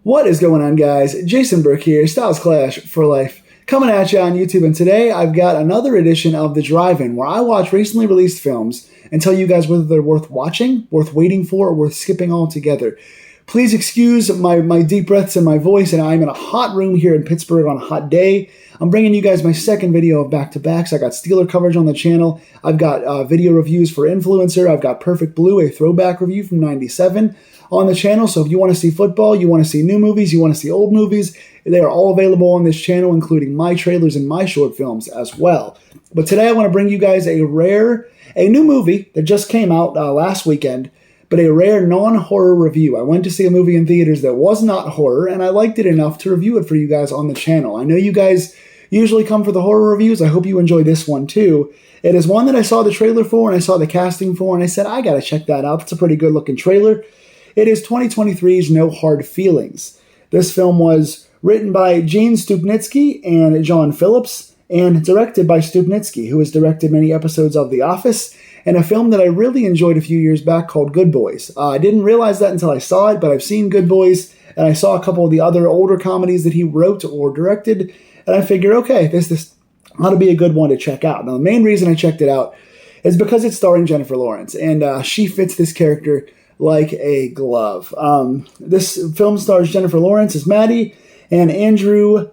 What is going on, guys? Jason Burke here, Styles Clash for Life, coming at you on YouTube. And today I've got another edition of The Drive-In, where I watch recently released films and tell you guys whether they're worth watching, worth waiting for, or worth skipping altogether. Please excuse my deep breaths and my voice, and I'm in a hot room here in Pittsburgh on a hot day. I'm bringing you guys my second video of back-to-backs. I got Steeler coverage on the channel. I've got video reviews for Influencer. I've got Perfect Blue, a throwback review from '97 on the channel. So if you want to see football, you want to see new movies, you want to see old movies, they are all available on this channel, including my trailers and my short films as well. But today I want to bring you guys a new movie that just came out last weekend, but a rare non-horror review. I went to see a movie in theaters that was not horror, and I liked it enough to review it for you guys on the channel. I know you guys usually come for the horror reviews. I hope you enjoy this one too. It is one that I saw the trailer for, and I saw the casting for, and I said, I gotta check that out. It's a pretty good looking trailer. It is 2023's No Hard Feelings. This film was written by Gene Stupnitsky and John Phillips, and directed by Stupnitsky, who has directed many episodes of The Office, and a film that I really enjoyed a few years back called Good Boys. I didn't realize that until I saw it, but I've seen Good Boys, and I saw a couple of the other older comedies that he wrote or directed, and I figured, okay, this ought to be a good one to check out. Now, the main reason I checked it out is because it's starring Jennifer Lawrence, and she fits this character like a glove. This film stars Jennifer Lawrence as Maddie and Andrew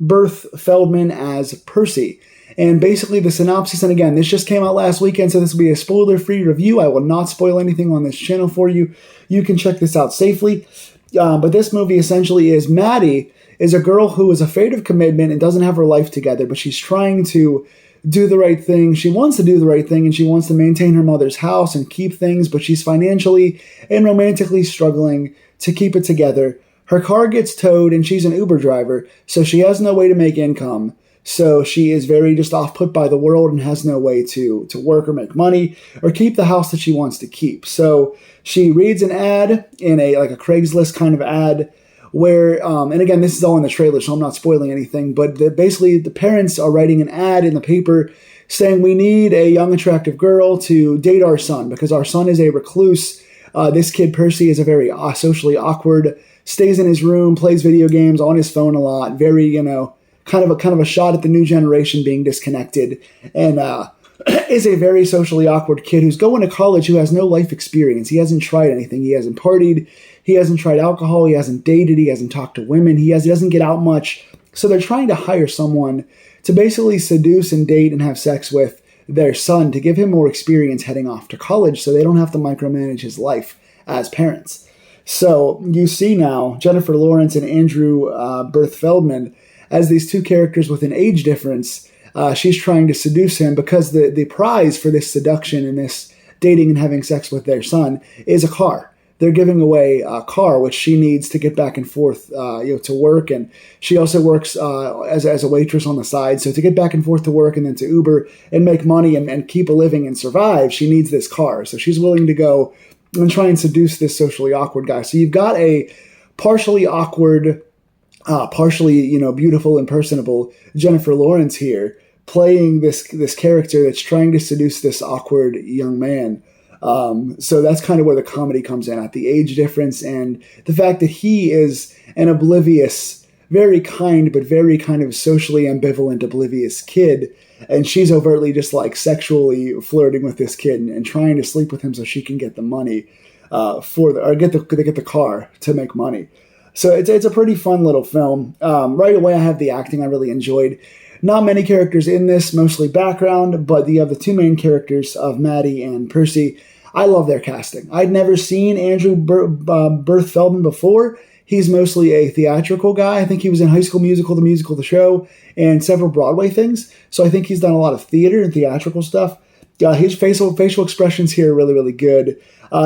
Berth Feldman as Percy. And basically the synopsis, and again, this just came out last weekend, so this will be a spoiler-free review. I will not spoil anything on this channel for you. You can check this out safely. But this movie essentially is Maddie is a girl who is afraid of commitment and doesn't have her life together, but she's trying to do the right thing. She wants to do the right thing, and she wants to maintain her mother's house and keep things, but she's financially and romantically struggling to keep it together. Her car gets towed, and she's an Uber driver, so she has no way to make income. So she is very just off-put by the world and has no way to work or make money or keep the house that she wants to keep. So she reads an ad in a Craigslist kind of ad where, and again, this is all in the trailer, so I'm not spoiling anything, but basically the parents are writing an ad in the paper saying we need a young, attractive girl to date our son because our son is a recluse. This kid, Percy, is a very socially awkward, stays in his room, plays video games on his phone a lot, very, kind of a shot at the new generation being disconnected, and is a very socially awkward kid who's going to college who has no life experience. He hasn't tried anything. He hasn't partied. He hasn't tried alcohol. He hasn't dated. He hasn't talked to women. He doesn't get out much. So they're trying to hire someone to basically seduce and date and have sex with their son to give him more experience heading off to college so they don't have to micromanage his life as parents. So you see now Jennifer Lawrence and Andrew Berth Feldman as these two characters with an age difference. She's trying to seduce him because the prize for this seduction and this dating and having sex with their son is a car. They're giving away a car, which she needs to get back and forth to work. And she also works as a waitress on the side. So to get back and forth to work and then to Uber and make money and keep a living and survive, she needs this car. So she's willing to go and try and seduce this socially awkward guy. So you've got a partially awkward, partially beautiful and personable Jennifer Lawrence here playing this character that's trying to seduce this awkward young man. So that's kind of where the comedy comes in, at the age difference and the fact that he is an oblivious, very kind, but very kind of socially ambivalent, oblivious kid. And she's overtly just sexually flirting with this kid and trying to sleep with him so she can get the money get the car to make money. So it's a pretty fun little film. Right away, I have the acting I really enjoyed. Not many characters in this, mostly background, but you have the two main characters of Maddie and Percy. I love their casting. I'd never seen Andrew Berth Feldman before. He's mostly a theatrical guy. I think he was in High School Musical, The Musical, The Show, and several Broadway things. So I think he's done a lot of theater and theatrical stuff. His facial expressions here are really, really good.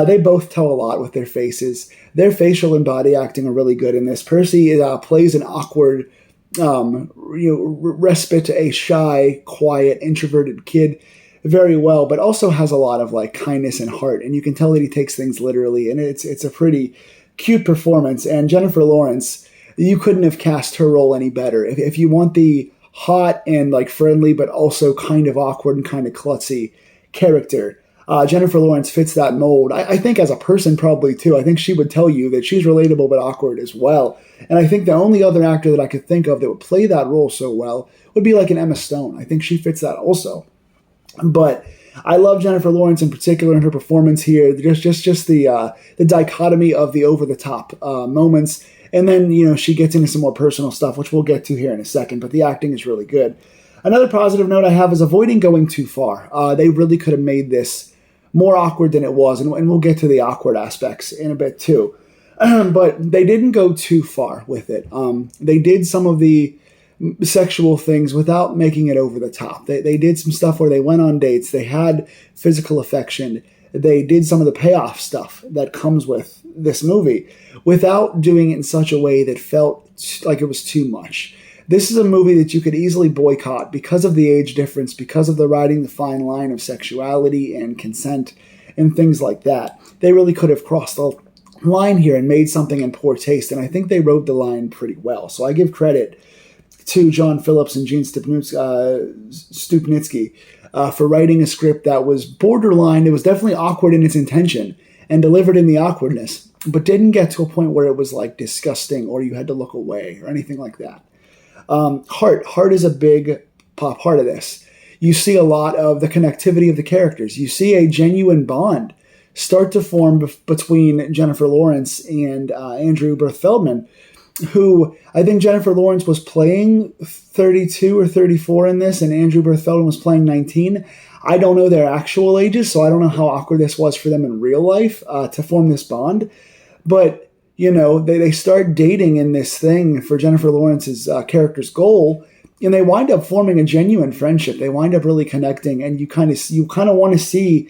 They both tell a lot with their faces. Their facial and body acting are really good in this. Percy plays an awkward, respite, a shy, quiet, introverted kid very well, but also has a lot of kindness and heart. And you can tell that he takes things literally. And it's a pretty cute performance. And Jennifer Lawrence, you couldn't have cast her role any better. If you want the hot and friendly, but also kind of awkward and kind of klutzy character, Jennifer Lawrence fits that mold. I think as a person probably too. I think she would tell you that she's relatable but awkward as well. And I think the only other actor that I could think of that would play that role so well would be like an Emma Stone. I think she fits that also. But I love Jennifer Lawrence in particular and her performance here. Just the dichotomy of the over the top moments, and then she gets into some more personal stuff, which we'll get to here in a second. But the acting is really good. Another positive note I have is avoiding going too far. They really could have made this more awkward than it was, and we'll get to the awkward aspects in a bit too. But they didn't go too far with it. They did some of the sexual things without making it over the top. They did some stuff where they went on dates. They had physical affection. They did some of the payoff stuff that comes with this movie without doing it in such a way that felt like it was too much. This is a movie that you could easily boycott because of the age difference, because of the riding the fine line of sexuality and consent and things like that. They really could have crossed the line here and made something in poor taste, and I think they rode the line pretty well. So I give credit to John Phillips and Gene Stupnitsky for writing a script that was borderline. It was definitely awkward in its intention and delivered in the awkwardness, but didn't get to a point where it was like disgusting or you had to look away or anything like that. Heart is a big part of this. You see a lot of the connectivity of the characters. You see a genuine bond start to form between Jennifer Lawrence and Andrew Berth Feldman, who I think Jennifer Lawrence was playing 32 or 34 in this, and Andrew Berth Feldman was playing 19. I don't know their actual ages, so I don't know how awkward this was for them in real life to form this bond. But they start dating in this thing for Jennifer Lawrence's character's goal, and they wind up forming a genuine friendship. They wind up really connecting, and you kind of want to see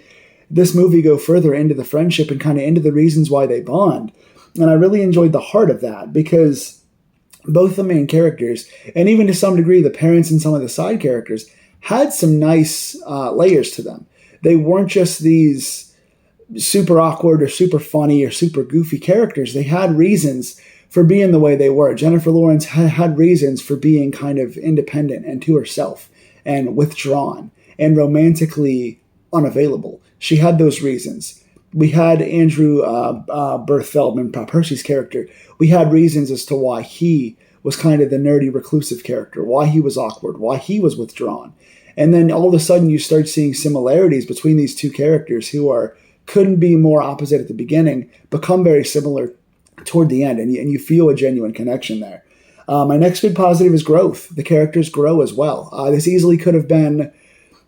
this movie go further into the friendship and kind of into the reasons why they bond. And I really enjoyed the heart of that because both the main characters, and even to some degree the parents and some of the side characters, had some nice layers to them. They weren't just these super awkward or super funny or super goofy characters. They had reasons for being the way they were. Jennifer Lawrence had reasons for being kind of independent and to herself and withdrawn and romantically unavailable. She had those reasons. We had Andrew Berth Feldman, Percy's character. We had reasons as to why he was kind of the nerdy, reclusive character, why he was awkward, why he was withdrawn. And then all of a sudden you start seeing similarities between these two characters who couldn't be more opposite at the beginning, become very similar toward the end, and you feel a genuine connection there. My next big positive is growth. The characters grow as well. This easily could have been,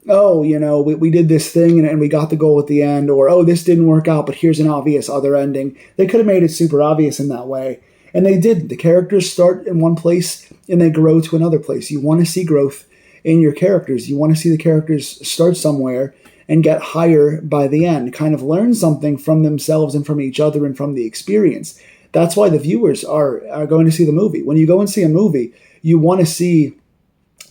we did this thing and we got the goal at the end, or, this didn't work out, but here's an obvious other ending. They could have made it super obvious in that way, and they didn't. The characters start in one place and they grow to another place. You want to see growth in your characters. You want to see the characters start somewhere and get higher by the end, kind of learn something from themselves and from each other and from the experience. That's why the viewers are going to see the movie. When you go and see a movie, you want to see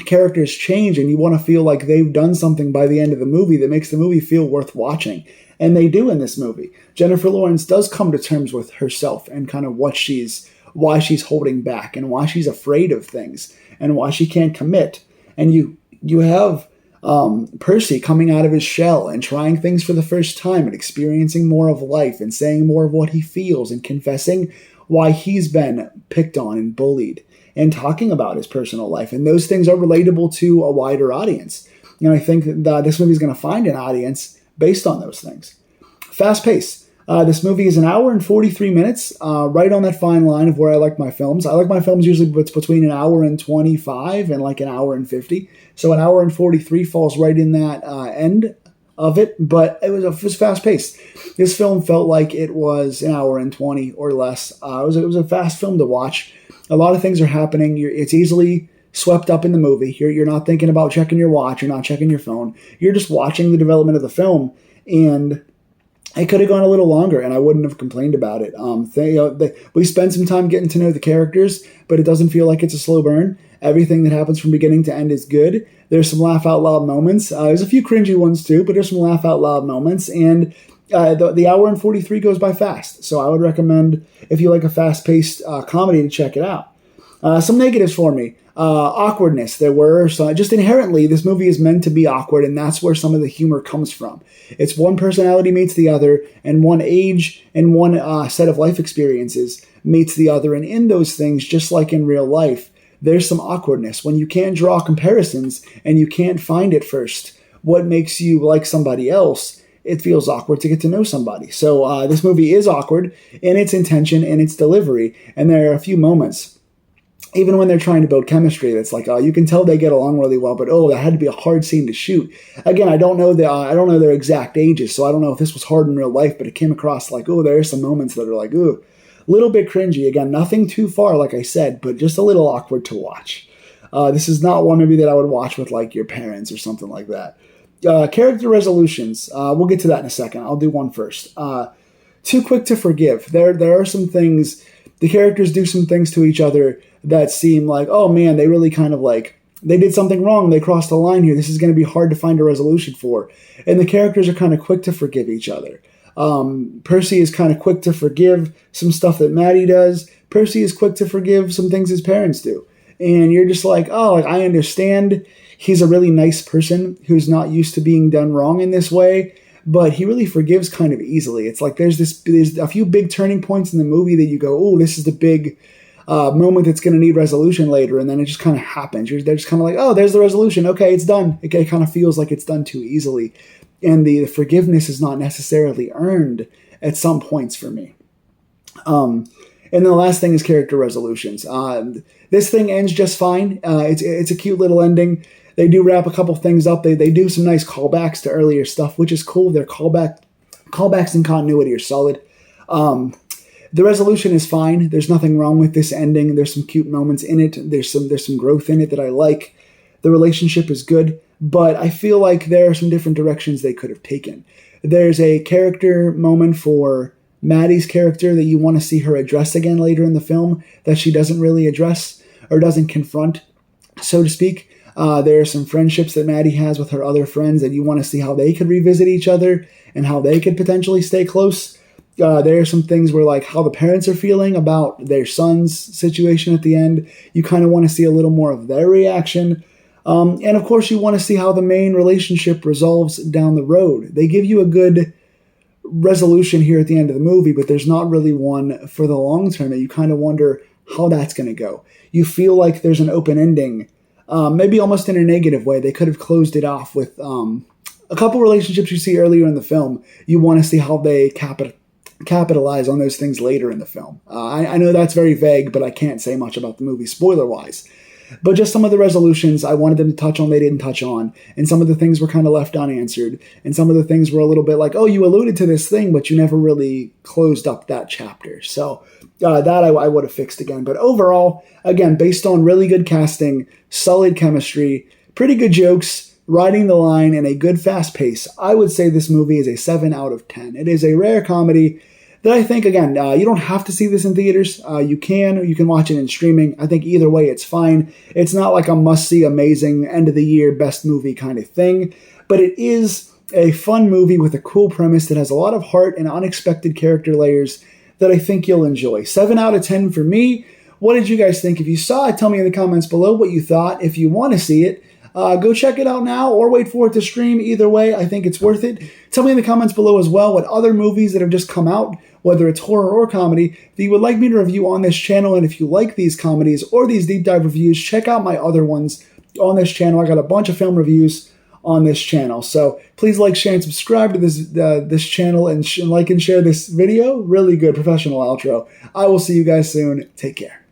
characters change and you want to feel like they've done something by the end of the movie that makes the movie feel worth watching. And they do in this movie. Jennifer Lawrence does come to terms with herself and kind of why she's holding back and why she's afraid of things and why she can't commit. And you have Percy coming out of his shell and trying things for the first time and experiencing more of life and saying more of what he feels and confessing why he's been picked on and bullied and talking about his personal life. And those things are relatable to a wider audience. I think that this movie is going to find an audience based on those things. Fast pace. This movie is an hour and 43 minutes, right on that fine line of where I like my films. I like my films usually between an hour and 25 and like an hour and 50. So an hour and 43 falls right in that end of it, but it was fast-paced. This film felt like it was an hour and 20 or less. It was a fast film to watch. A lot of things are happening. It's easily swept up in the movie. You're not thinking about checking your watch. You're not checking your phone. You're just watching the development of the film, and it could have gone a little longer, and I wouldn't have complained about it. We spend some time getting to know the characters, but it doesn't feel like it's a slow burn. Everything that happens from beginning to end is good. There's some laugh-out-loud moments. There's a few cringy ones, too, but there's some laugh-out-loud moments, and the hour and 43 goes by fast. So I would recommend, if you like a fast-paced comedy, to check it out. Some negatives for me. Awkwardness. There were some, just inherently, this movie is meant to be awkward, and that's where some of the humor comes from. It's one personality meets the other, and one age and one set of life experiences meets the other. And in those things, just like in real life, there's some awkwardness. When you can't draw comparisons and you can't find at first what makes you like somebody else, it feels awkward to get to know somebody. So this movie is awkward in its intention and its delivery, and there are a few moments, even when they're trying to build chemistry, that's like, you can tell they get along really well, but that had to be a hard scene to shoot. Again, I don't know their exact ages, so I don't know if this was hard in real life, but it came across like, there are some moments that are like, a little bit cringy. Again, nothing too far, like I said, but just a little awkward to watch. This is not one maybe that I would watch with like your parents or something like that. Character resolutions. We'll get to that in a second. I'll do one first. Too quick to forgive. There are some things, the characters do some things to each other that seem like, oh man, they really kind of like, they did something wrong. They crossed the line here. This is going to be hard to find a resolution for. And the characters are kind of quick to forgive each other. Percy is kind of quick to forgive some stuff that Maddie does. Percy is quick to forgive some things his parents do. And you're just like, I understand he's a really nice person who's not used to being done wrong in this way, but he really forgives kind of easily. It's like there's a few big turning points in the movie that you go, this is the big moment that's going to need resolution later, and then it just kind of happens. They're just kind of like, there's the resolution. Okay, it's done. It kind of feels like it's done too easily, and the forgiveness is not necessarily earned at some points for me. And then the last thing is character resolutions. This thing ends just fine. It's a cute little ending. They do wrap a couple things up. They do some nice callbacks to earlier stuff, which is cool. Their callbacks and continuity are solid. The resolution is fine. There's nothing wrong with this ending. There's some cute moments in it. There's some growth in it that I like. The relationship is good, but I feel like there are some different directions they could have taken. There's a character moment for Maddie's character that you want to see her address again later in the film that she doesn't really address or doesn't confront, so to speak. There are some friendships that Maddie has with her other friends that you want to see how they could revisit each other and how they could potentially stay close. There are some things where like how the parents are feeling about their son's situation at the end. You kind of want to see a little more of their reaction. And of course you want to see how the main relationship resolves down the road. They give you a good resolution here at the end of the movie, but there's not really one for the long term that you kind of wonder how that's going to go. You feel like there's an open ending, maybe almost in a negative way. They could have closed it off with a couple relationships you see earlier in the film. You want to see how they capitalize on those things later in the film. I know that's very vague, but I can't say much about the movie spoiler-wise. But just some of the resolutions I wanted them to touch on, they didn't touch on. And some of the things were kind of left unanswered. And some of the things were a little bit like, you alluded to this thing, but you never really closed up that chapter. So that I would have fixed again. But overall, again, based on really good casting, solid chemistry, pretty good jokes, riding the line, and a good fast pace, I would say this movie is a 7 out of 10. It is a rare comedy that I think, again, you don't have to see this in theaters. You can watch it in streaming. I think either way, it's fine. It's not like a must-see, amazing, end-of-the-year, best movie kind of thing, but it is a fun movie with a cool premise that has a lot of heart and unexpected character layers that I think you'll enjoy. 7 out of 10 for me. What did you guys think? If you saw it, tell me in the comments below what you thought. If you want to see it, go check it out now or wait for it to stream. Either way, I think it's worth it. Tell me in the comments below as well what other movies that have just come out, whether it's horror or comedy, that you would like me to review on this channel. And if you like these comedies or these deep dive reviews, check out my other ones on this channel. I got a bunch of film reviews on this channel. So please like, share, and subscribe to this channel and like and share this video. Really good professional outro. I will see you guys soon. Take care.